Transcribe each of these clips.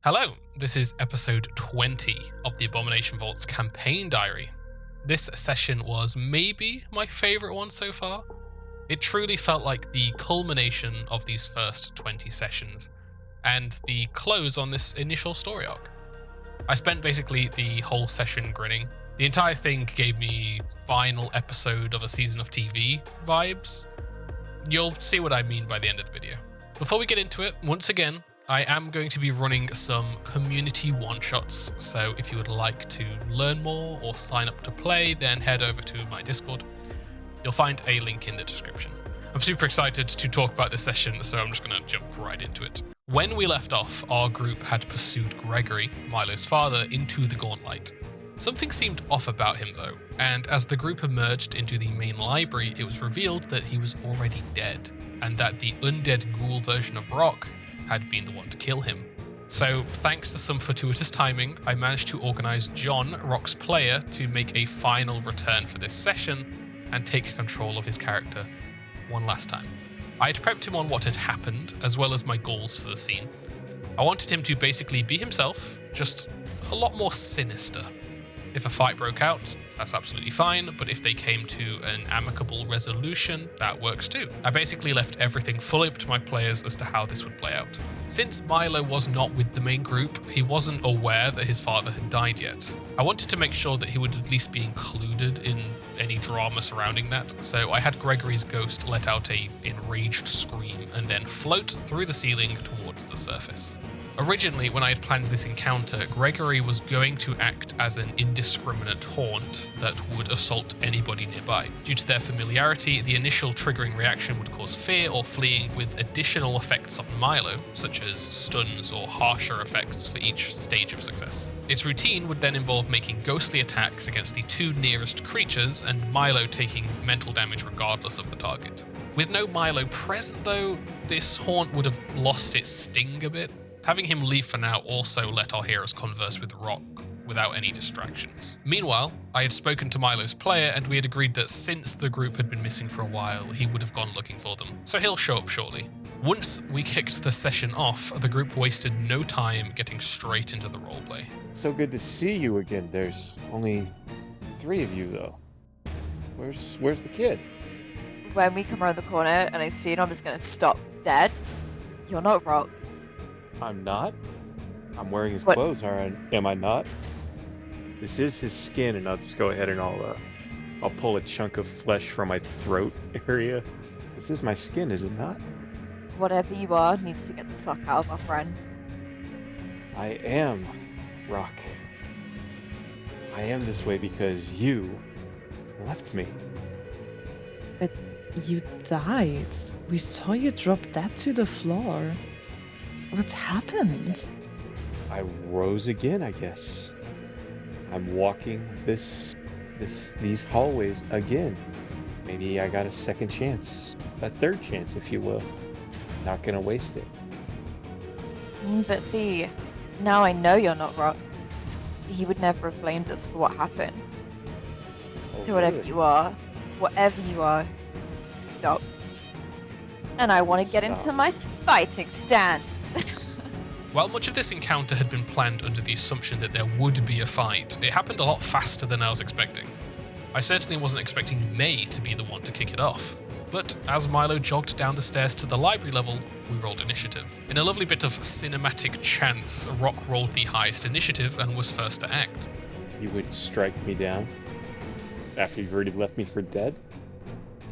Hello, this is episode 20 of the Abomination Vault's campaign diary. This session was maybe my favourite one so far. It truly felt like the culmination of these first 20 sessions, and the close on this initial story arc. I spent basically the whole session grinning. The entire thing gave me final episode of a season of TV vibes. You'll see what I mean by the end of the video. Before we get into it, once again, I am going to be running some community one-shots, so if you would like to learn more or sign up to play, then head over to my Discord. You'll find a link in the description. I'm super excited to talk about this session, so I'm just going to jump right into it. When we left off, our group had pursued Gregory, Milo's father, into the Gauntlight. Something seemed off about him though, and as the group emerged into the main library, it was revealed that he was already dead, and that the undead ghoul version of Rock had been the one to kill him. So, thanks to some fortuitous timing, I managed to organize John, Rock's player, to make a final return for this session and take control of his character one last time. I had prepped him on what had happened, as well as my goals for the scene. I wanted him to basically be himself, just a lot more sinister. If a fight broke out, that's absolutely fine, but if they came to an amicable resolution, that works too. I basically left everything fully up to my players as to how this would play out. Since Milo was not with the main group, he wasn't aware that his father had died yet. I wanted to make sure that he would at least be included in any drama surrounding that, so I had Gregory's ghost let out a enraged scream and then float through the ceiling towards the surface. Originally, when I had planned this encounter, Gregory was going to act as an indiscriminate haunt that would assault anybody nearby. Due to their familiarity, the initial triggering reaction would cause fear or fleeing, with additional effects on Milo, such as stuns or harsher effects for each stage of success. Its routine would then involve making ghostly attacks against the two nearest creatures, and Milo taking mental damage regardless of the target. With no Milo present though, this haunt would have lost its sting a bit. Having him leave for now also let our heroes converse with Rock without any distractions. Meanwhile, I had spoken to Milo's player and we had agreed that since the group had been missing for a while, he would have gone looking for them, so he'll show up shortly. Once we kicked the session off, the group wasted no time getting straight into the roleplay. So good to see you again. There's only 3 of you though. Where's the kid? When we come around the corner and I see it, I'm just gonna stop dead. You're not Rock. I'm not. I'm wearing his What? clothes, am I not? This is his skin, and I'll just go ahead and I'll pull a chunk of flesh from my throat area. This is my skin, is it not? Whatever you are needs to get the fuck out of our friends. I am Rock. I am this way because you left me. But you died. We saw you drop dead to the floor. What happened? I rose again, I guess. I'm walking these hallways again. Maybe I got a second chance, a third chance, if you will. Not gonna waste it. But see, now I know you're not Rock. He would never have blamed us for what happened. Oh, So whatever good. you are, needs to stop. And I want to get into Stop. my fighting stance. While much of this encounter had been planned under the assumption that there would be a fight, it happened a lot faster than I was expecting. I certainly wasn't expecting May to be the one to kick it off. But as Milo jogged down the stairs to the library level, we rolled initiative. In a lovely bit of cinematic chance, Rock rolled the highest initiative and was first to act. You would strike me down after you've already left me for dead?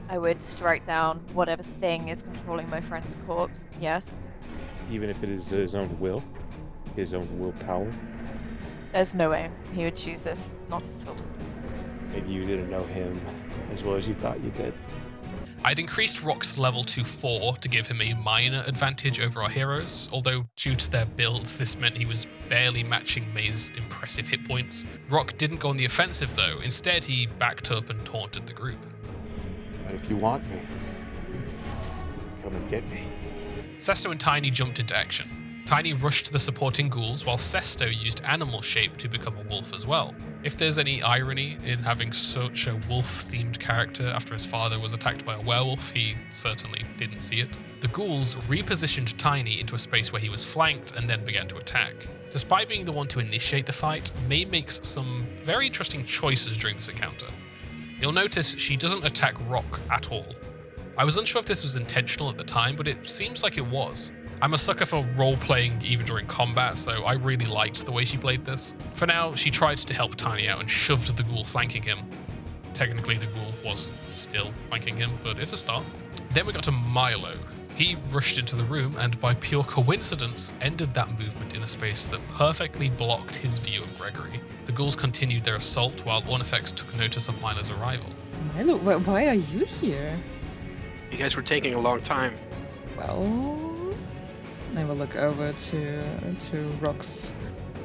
I would strike down whatever thing is controlling my friend's corpse, yes. Even if it is his own will? His own willpower? There's no way he would choose this, not at all. Maybe you didn't know him as well as you thought you did. I'd increased Rock's level to 4 to give him a minor advantage over our heroes, although due to their builds, this meant he was barely matching May's impressive hit points. Rock didn't go on the offensive though, instead he backed up and taunted the group. But if you want me, come and get me. Sesto and Tiny jumped into action. Tiny rushed the supporting ghouls, while Sesto used animal shape to become a wolf as well. If there's any irony in having such a wolf-themed character after his father was attacked by a werewolf, he certainly didn't see it. The ghouls repositioned Tiny into a space where he was flanked and then began to attack. Despite being the one to initiate the fight, May makes some very interesting choices during this encounter. You'll notice she doesn't attack Rock at all. I was unsure if this was intentional at the time, but it seems like it was. I'm a sucker for role-playing even during combat, so I really liked the way she played this. For now, she tried to help Tiny out and shoved the ghoul flanking him. Technically, the ghoul was still flanking him, but it's a start. Then we got to Milo. He rushed into the room and, by pure coincidence, ended that movement in a space that perfectly blocked his view of Gregory. The ghouls continued their assault while Ornifex took notice of Milo's arrival. Milo, why are you here? You guys were taking a long time. Well, I will look over to Rock's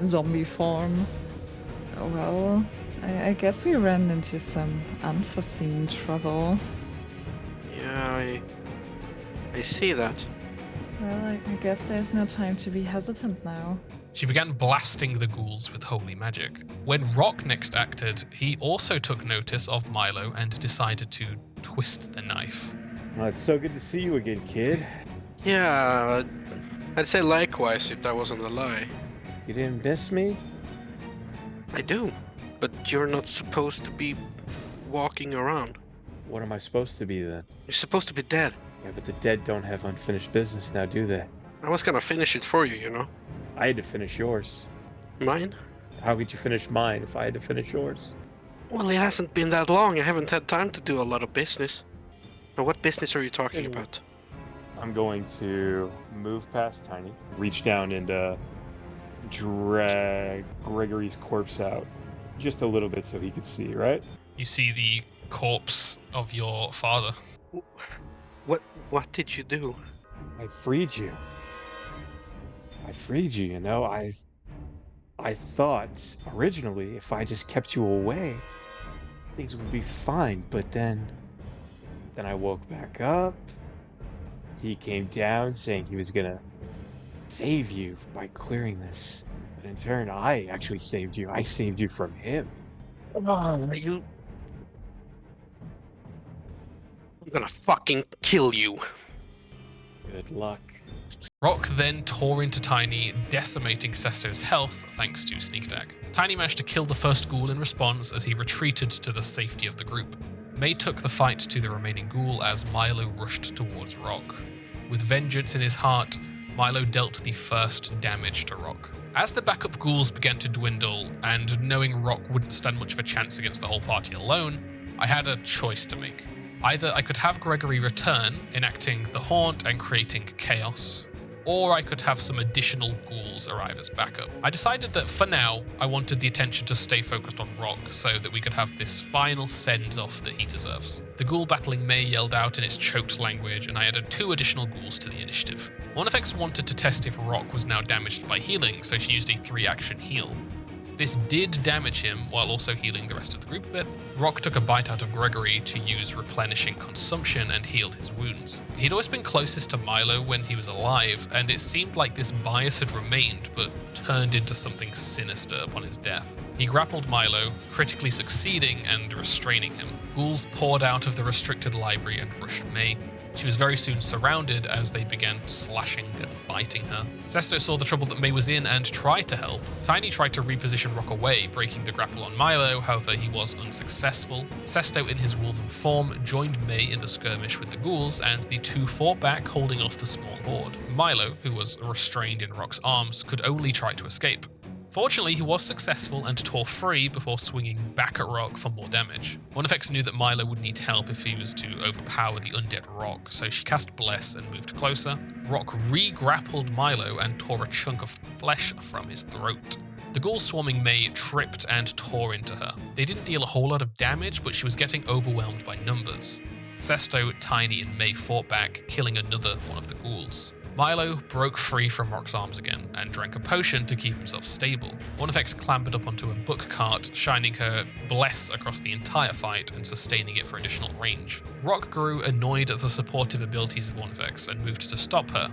zombie form. Well, I guess we ran into some unforeseen trouble. Yeah, I see that. Well, I guess there's no time to be hesitant now. She began blasting the ghouls with holy magic. When Rock next acted, he also took notice of Milo and decided to twist the knife. Well, it's so good to see you again, kid. Yeah, I'd say likewise if that wasn't a lie. You didn't miss me? I do, but you're not supposed to be walking around. What am I supposed to be then? You're supposed to be dead. Yeah, but the dead don't have unfinished business now, do they? I was gonna finish it for you, you know? I had to finish yours. Mine? How could you finish mine if I had to finish yours? Well, it hasn't been that long. I haven't had time to do a lot of business. Now, what business are you talking about? I'm going to move past Tiny, reach down and drag Gregory's corpse out just a little bit so he could see, right? You see the corpse of your father. What did you do? I freed you. You know? I thought originally if I just kept you away, things would be fine, but then I woke back up. He came down saying he was gonna save you by clearing this. But in turn, I actually saved you. I saved you from him. I'm gonna fucking kill you. Good luck. Rock then tore into Tiny, decimating Sesto's health thanks to sneak attack. Tiny managed to kill the first ghoul in response as he retreated to the safety of the group. May took the fight to the remaining ghoul as Milo rushed towards Rock. With vengeance in his heart, Milo dealt the first damage to Rock. As the backup ghouls began to dwindle, and knowing Rock wouldn't stand much of a chance against the whole party alone, I had a choice to make. Either I could have Gregory return, enacting the haunt and creating chaos, or I could have some additional ghouls arrive as backup. I decided that for now, I wanted the attention to stay focused on Rock so that we could have this final send-off that he deserves. The ghoul battling May yelled out in its choked language, and I added 2 additional ghouls to the initiative. Ornifex wanted to test if Rock was now damaged by healing, so she used a 3-action heal. This did damage him while also healing the rest of the group a bit. Rock took a bite out of Gregory to use replenishing consumption and healed his wounds. He'd always been closest to Milo when he was alive, and it seemed like this bias had remained but turned into something sinister upon his death. He grappled Milo, critically succeeding and restraining him. Ghouls poured out of the restricted library and rushed May. She was very soon surrounded as they began slashing and biting her. Sesto saw the trouble that May was in and tried to help. Tiny tried to reposition Rock away, breaking the grapple on Milo, however he was unsuccessful. Sesto in his wolven form joined May in the skirmish with the ghouls, and the 2 fought back, holding off the small horde. Milo, who was restrained in Rock's arms, could only try to escape. Fortunately, he was successful and tore free before swinging back at Rock for more damage. Ornifex knew that Milo would need help if he was to overpower the undead Rock, so she cast Bless and moved closer. Rock re-grappled Milo and tore a chunk of flesh from his throat. The ghouls swarming May tripped and tore into her. They didn't deal a whole lot of damage, but she was getting overwhelmed by numbers. Sesto, Tiny, and May fought back, killing another one of the ghouls. Milo broke free from Rock's arms again and drank a potion to keep himself stable. Ornifex clambered up onto a book cart, shining her Bless across the entire fight and sustaining it for additional range. Rock grew annoyed at the supportive abilities of Ornifex and moved to stop her.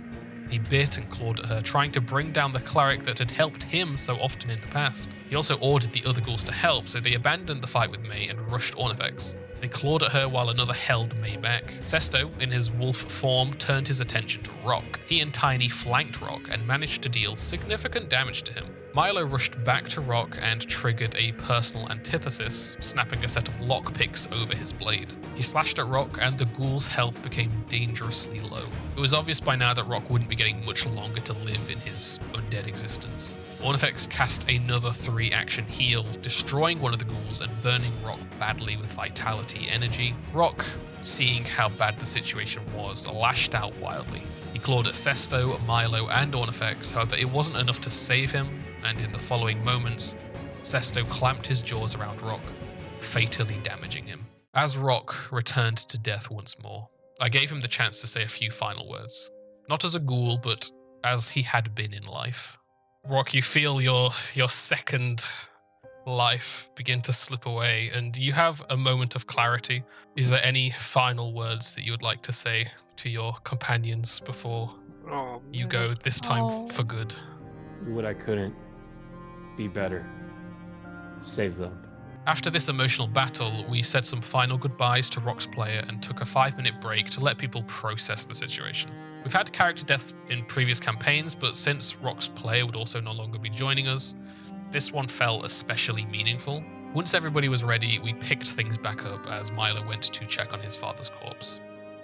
He bit and clawed at her, trying to bring down the cleric that had helped him so often in the past. He also ordered the other ghouls to help, so they abandoned the fight with May and rushed Ornifex. They clawed at her while another held May back. Sesto, in his wolf form, turned his attention to Rock. He and Tiny flanked Rock and managed to deal significant damage to him. Milo rushed back to Rock and triggered a personal antithesis, snapping a set of lockpicks over his blade. He slashed at Rock and the ghoul's health became dangerously low. It was obvious by now that Rock wouldn't be getting much longer to live in his undead existence. Ornifex cast another 3-action heal, destroying one of the ghouls and burning Rock badly with vitality energy. Rock, seeing how bad the situation was, lashed out wildly. He clawed at Sesto, Milo, and Ornifex, however it wasn't enough to save him, and in the following moments, Sesto clamped his jaws around Rock, fatally damaging him. As Rock returned to death once more, I gave him the chance to say a few final words. Not as a ghoul, but as he had been in life. Rock, you feel your second life begin to slip away, and you have a moment of clarity. Is there any final words that you would like to say to your companions before you go this time for good? Do what I couldn't. Be better. Save them. After this emotional battle, we said some final goodbyes to Rock's player and took a 5-minute break to let people process the situation. We've had character deaths in previous campaigns, but since Rock's player would also no longer be joining us, this one felt especially meaningful. Once everybody was ready, we picked things back up as Milo went to check on his father's corpse.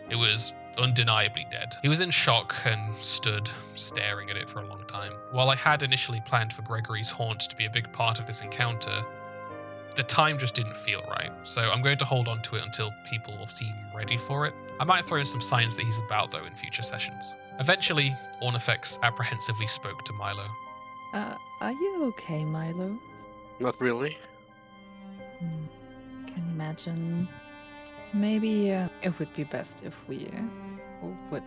It was undeniably dead. He was in shock and stood staring at it for a long time. While I had initially planned for Gregory's haunt to be a big part of this encounter, the time just didn't feel right, so I'm going to hold on to it until people seem ready for it. I might throw in some signs that he's about, though, in future sessions. Eventually, Ornifex apprehensively spoke to Milo. Are you okay, Milo? Not really. Can imagine. Maybe it would be best if we would,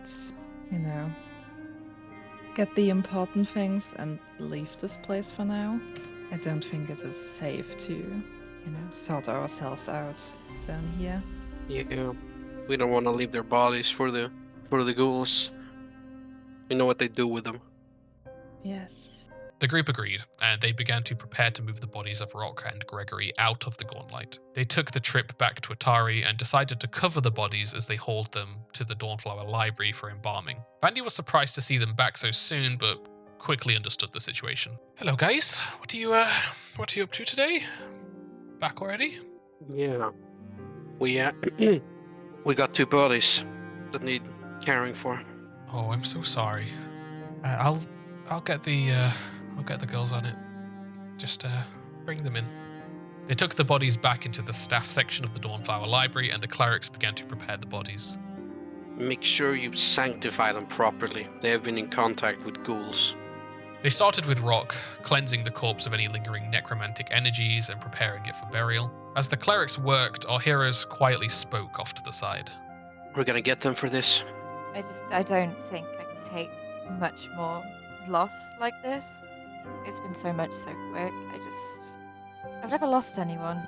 get the important things and leave this place for now. I don't think it is safe to, sort ourselves out down here. Yeah, we don't want to leave their bodies for the ghouls. We know what they do with them. Yes. The group agreed, and they began to prepare to move the bodies of Rock and Gregory out of the Gauntlight. They took the trip back to Atari and decided to cover the bodies as they hauled them to the Dawnflower Library for embalming. Vandy was surprised to see them back so soon, but quickly understood the situation. Hello, guys. What are you up to today? Back already? Yeah, we we got 2 bodies that need caring for. Oh, I'm so sorry. I'll get the girls on it. Just bring them in. They took the bodies back into the staff section of the Dawnflower Library, and the clerics began to prepare the bodies. Make sure you sanctify them properly. They have been in contact with ghouls. They started with Rock, cleansing the corpse of any lingering necromantic energies and preparing it for burial. As the clerics worked, our heroes quietly spoke off to the side. We're gonna get them for this. I don't think I can take much more loss like this. It's been so much so quick. I've never lost anyone,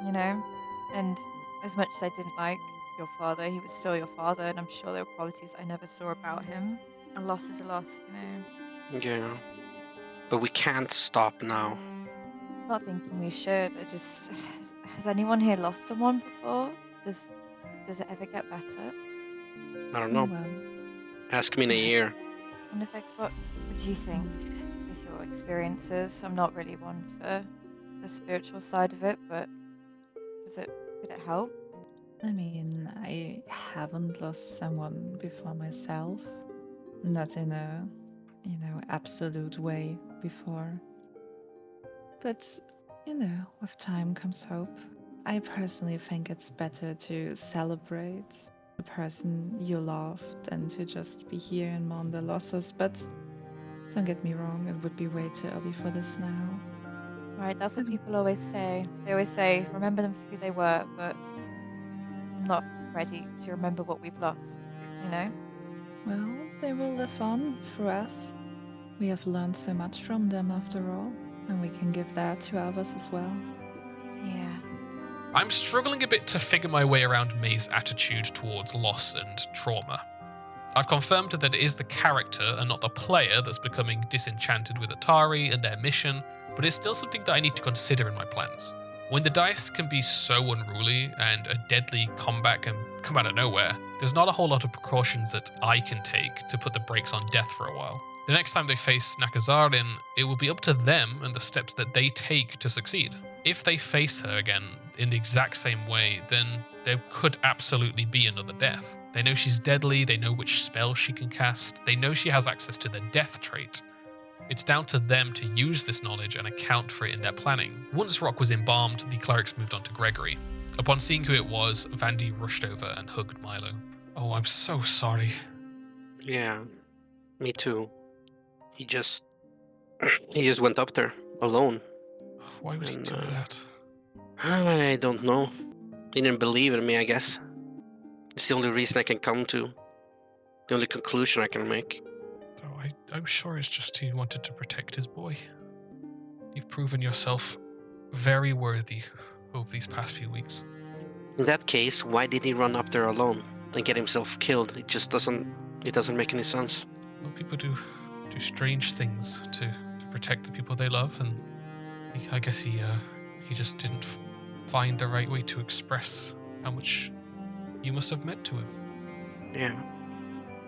and as much as I didn't like your father, he was still your father, and I'm sure there were qualities I never saw about him. A loss is a loss, Yeah, but we can't stop now. I'm not thinking we should. Has anyone here lost someone before? Does it ever get better? I don't know. Well, Ask me in a year. And effects, what do you think with your experiences? I'm not really one for the spiritual side of it, but could it help? I mean, I haven't lost someone before myself. Not in a, absolute way before. But, with time comes hope. I personally think it's better to celebrate the person you love than to just be here and mourn the losses. But don't get me wrong, it would be way too early for this now. Right, that's what people always say. They always say, remember them for who they were, but I'm not ready to remember what we've lost, Well, they will live on through us. We have learned so much from them after all, and we can give that to others as well. Yeah. I'm struggling a bit to figure my way around May's attitude towards loss and trauma. I've confirmed that it is the character and not the player that's becoming disenchanted with Atari and their mission, but it's still something that I need to consider in my plans. When the dice can be so unruly and a deadly combat can come out of nowhere, there's not a whole lot of precautions that I can take to put the brakes on death for a while. The next time they face Nakazarin, it will be up to them and the steps that they take to succeed. If they face her again in the exact same way, then there could absolutely be another death. They know she's deadly, they know which spell she can cast, they know she has access to the death trait. It's down to them to use this knowledge and account for it in their planning. Once Rock was embalmed, the clerics moved on to Gregory. Upon seeing who it was, Vandy rushed over and hugged Milo. Oh, I'm so sorry. Yeah, me too. He just went up there alone. Why would he do that? I don't know. He didn't believe in me, I guess. It's the only reason I can come to. The only conclusion I can make. Oh, I'm sure it's just he wanted to protect his boy. You've proven yourself very worthy over these past few weeks. In that case, why did he run up there alone and get himself killed? It just doesn't make any sense. Well, people do strange things to protect the people they love, and I guess he just didn't find the right way to express how much you must have meant to him. Yeah.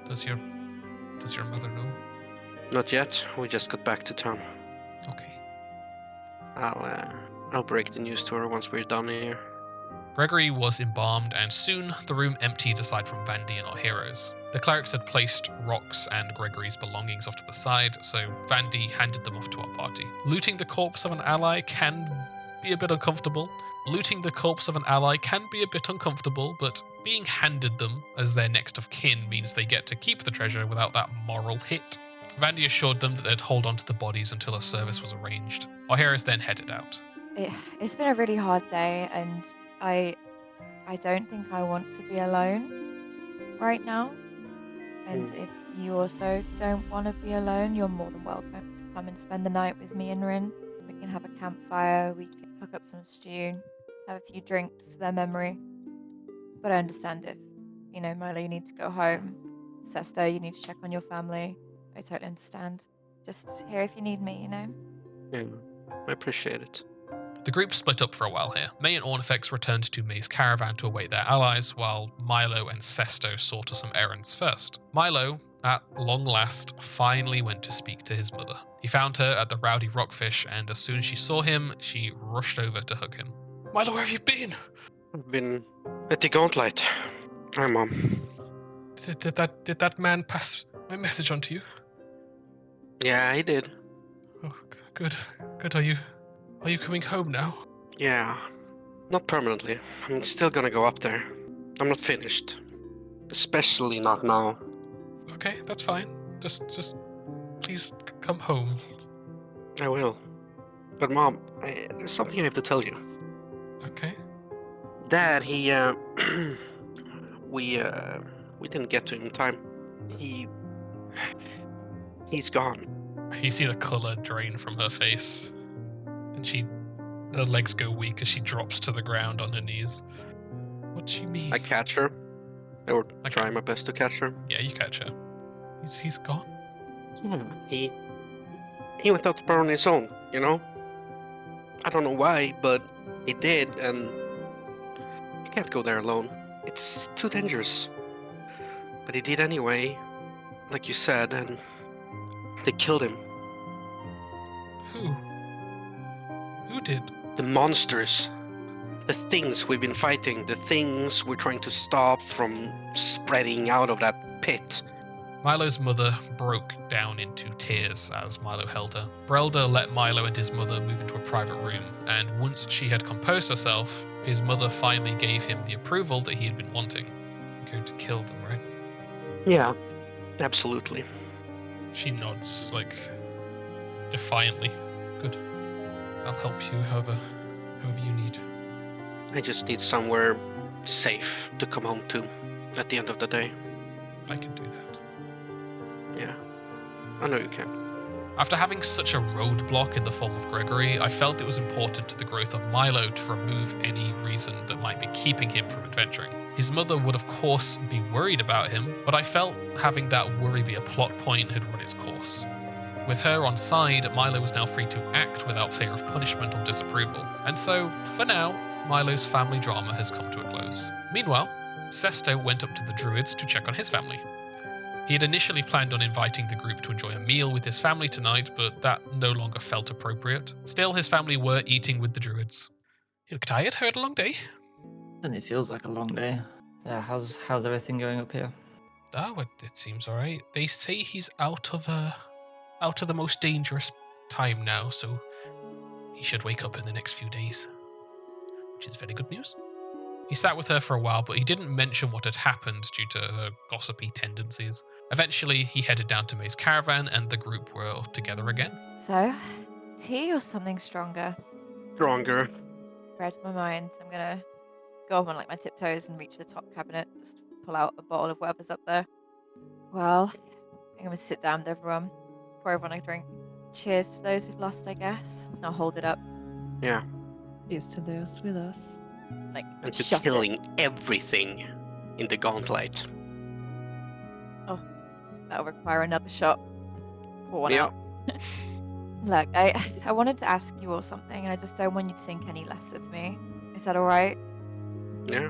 Does your mother know? Not yet. We just got back to town. Okay. I'll break the news to her once we're done here. Gregory was embalmed, and soon the room emptied aside from Vandy and our heroes. The clerics had placed Rock's and Gregory's belongings off to the side, so Vandy handed them off to our party. Looting the corpse of an ally can be a bit uncomfortable, but being handed them as their next of kin means they get to keep the treasure without that moral hit. Vandy assured them that they'd hold on to the bodies until a service was arranged. Our heroes then headed out. It's been a really hard day, and I don't think I want to be alone right now. And if you also don't want to be alone, you're more than welcome to come and spend the night with me and Rin. We can have a campfire, we can cook up some stew, have a few drinks to their memory. But I understand if, Milo, you need to go home. Sesto, you need to check on your family. I totally understand. Just here if you need me, Yeah, I appreciate it. The group split up for a while here. May and Ornifex returned to May's caravan to await their allies, while Milo and Sesto saw to some errands first. Milo, at long last, finally went to speak to his mother. He found her at the Rowdy Rockfish, and as soon as she saw him, she rushed over to hug him. Milo, where have you been? I've been at the Gauntlight. Hi, Mom. Did that man pass my message on to you? Yeah, he did. Oh, good. Are you coming home now? Yeah, not permanently. I'm still gonna go up there. I'm not finished. Especially not now. Okay, that's fine. Just please come home. I will. But Mom, there's something I have to tell you. Okay. Dad, he, we didn't get to him in time. He's gone. You see the colour drain from her face, and her legs go weak as she drops to the ground on her knees. What do you mean? I catch her. I would try my best to catch her. Yeah, you catch her. He's gone? Yeah, he went out to burn on his own, I don't know why, but he did, and you can't go there alone. It's too dangerous. But he did anyway, like you said, and they killed him. Who? Who did? The monsters. The things we've been fighting. The things we're trying to stop from spreading out of that pit. Milo's mother broke down into tears as Milo held her. Brelda let Milo and his mother move into a private room, and once she had composed herself, his mother finally gave him the approval that he had been wanting. You're going to kill them, right? Yeah, absolutely. She nods, defiantly. Good. I'll help you however you need. I just need somewhere safe to come home to at the end of the day. I can do that. Yeah, I know you can. After having such a roadblock in the form of Gregory, I felt it was important to the growth of Milo to remove any reason that might be keeping him from adventuring. His mother would of course be worried about him, but I felt having that worry be a plot point had run its course. With her on side, Milo was now free to act without fear of punishment or disapproval. And so, for now, Milo's family drama has come to a close. Meanwhile, Sesto went up to the druids to check on his family. He had initially planned on inviting the group to enjoy a meal with his family tonight, but that no longer felt appropriate. Still, his family were eating with the druids. You look tired? Had a long day? And it feels like a long day. Yeah, how's everything going up here? Oh, it seems alright. They say he's out of the most dangerous time now, so he should wake up in the next few days, which is very good news. He sat with her for a while, but he didn't mention what had happened due to her gossipy tendencies. Eventually, he headed down to May's caravan, and the group were together again. So, tea or something stronger? Stronger. Read my mind. I'm gonna go up on like my tiptoes and reach the top cabinet, just pull out a bottle of whatever's up there. Well, I'm gonna sit down with everyone, pour everyone a drink. Cheers to those we've lost, I guess. I'll hold it up. Yeah. Here's to those with us. Like, And to shut it. killing everything in the Gauntlight. That'll require another shot. Pour one Yeah. out. Look, I wanted to ask you all something, and I just don't want you to think any less of me. Is that alright? Yeah.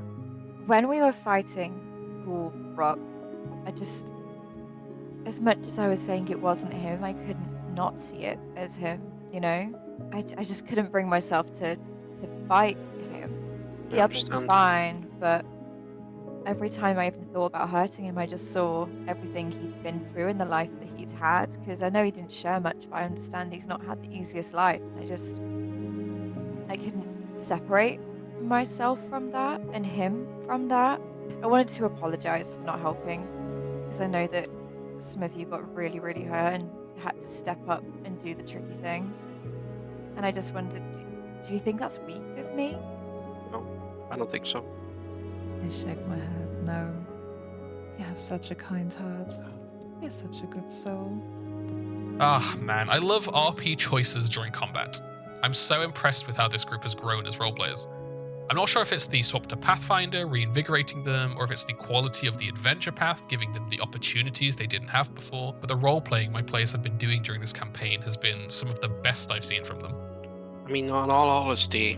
When we were fighting Ghoul Rock, I just... As much as I was saying it wasn't him, I couldn't not see it as him, you know? I just couldn't bring myself to fight him. The I others were understand. fine, but every time I even thought about hurting him, I just saw everything he'd been through in the life that he'd had. Because I know he didn't share much, but I understand he's not had the easiest life. I couldn't separate myself from that and him from that. I wanted to apologize for not helping, because I know that some of you got really, really hurt and had to step up and do the tricky thing. And I just wondered, do you think that's weak of me? No, I don't think so. I shake my head. No. You have such a kind heart. You're such a good soul. Ah, man, I love RP choices during combat. I'm so impressed with how this group has grown as roleplayers. I'm not sure if it's the swap to Pathfinder reinvigorating them, or if it's the quality of the adventure path giving them the opportunities they didn't have before, but the role-playing my players have been doing during this campaign has been some of the best I've seen from them. I mean, on all honesty,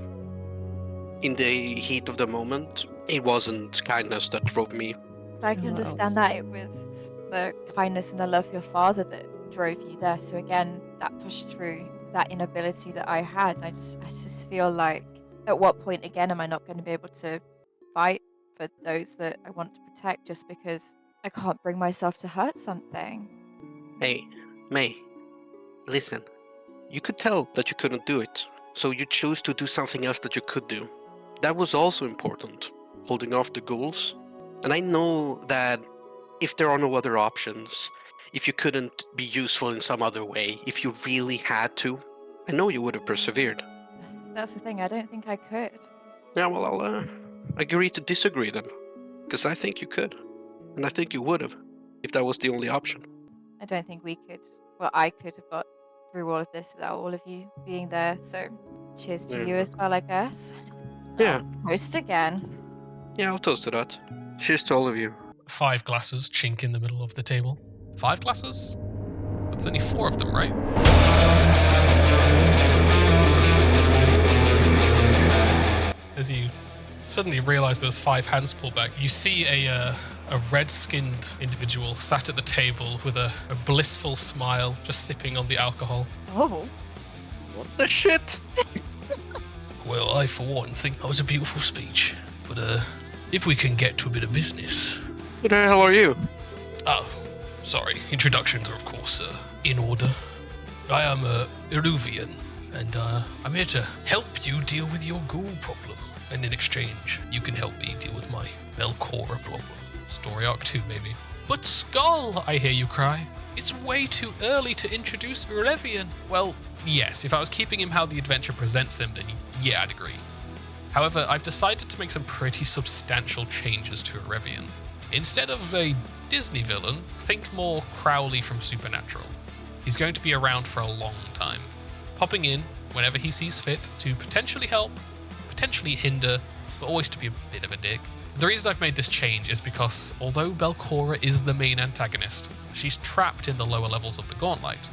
in the heat of the moment, it wasn't kindness that drove me. But I And can what understand else? that it was the kindness and the love of your father that drove you there. So again, that pushed through that inability that I had. I just feel like, at what point again am I not going to be able to fight for those that I want to protect just because I can't bring myself to hurt something? Hey, May, listen. You could tell that you couldn't do it, so you chose to do something else that you could do. That was also important, holding off the ghouls. And I know that if there are no other options, if you couldn't be useful in some other way, if you really had to, I know you would have persevered. That's the thing, I don't think I could. Yeah, well, I'll agree to disagree then, because I think you could, and I think you would have, if that was the only option. I don't think we could. Well, I could have got through all of this without all of you being there. So cheers to you Yeah. as well, I guess. Yeah. Toast again. Yeah, I'll toast to that. Cheers to all of you. 5 glasses chink in the middle of the table. 5 glasses? But there's only 4 of them, right? As you suddenly realize there was 5 hands pulled back, you see a red-skinned individual sat at the table with a blissful smile, just sipping on the alcohol. Oh, What the shit? Well, I, for one, think that was a beautiful speech. But, if we can get to a bit of business... Who the hell are you? Oh, sorry. Introductions are, of course, in order. I am Urevian, and I'm here to help you deal with your ghoul problem. And in exchange, you can help me deal with my Belcora problem. Story arc 2, maybe. But Skull, I hear you cry. It's way too early to introduce Urevian. Well, yes, if I was keeping him how the adventure presents him, then yeah, I'd agree. However, I've decided to make some pretty substantial changes to Urevian. Instead of a Disney villain, think more Crowley from Supernatural. He's going to be around for a long time, popping in whenever he sees fit to potentially help, potentially hinder, but always to be a bit of a dick. The reason I've made this change is because although Belcora is the main antagonist, she's trapped in the lower levels of the Gauntlight.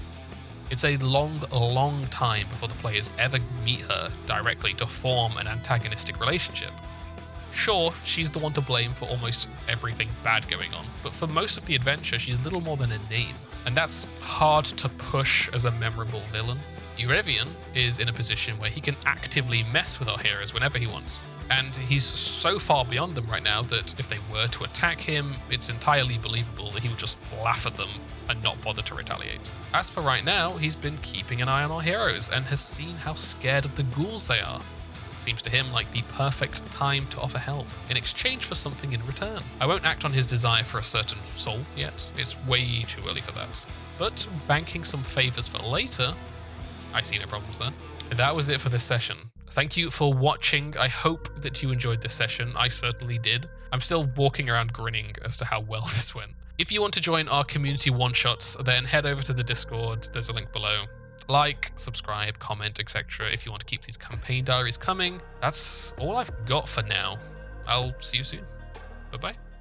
It's a long, long time before the players ever meet her directly to form an antagonistic relationship. Sure, she's the one to blame for almost everything bad going on, but for most of the adventure, she's little more than a name, and that's hard to push as a memorable villain. Urevian is in a position where he can actively mess with our heroes whenever he wants, and he's so far beyond them right now that if they were to attack him, it's entirely believable that he would just laugh at them and not bother to retaliate. As for right now, he's been keeping an eye on our heroes and has seen how scared of the ghouls they are. Seems to him like the perfect time to offer help, in exchange for something in return. I won't act on his desire for a certain soul yet, it's way too early for that. But banking some favors for later, I see no problems there. That was it for this session. Thank you for watching. I hope that you enjoyed this session. I certainly did. I'm still walking around grinning as to how well this went. If you want to join our community one-shots, then head over to the Discord. There's a link below. Like, subscribe, comment, etc. if you want to keep these campaign diaries coming. That's all I've got for now. I'll see you soon. Bye-bye.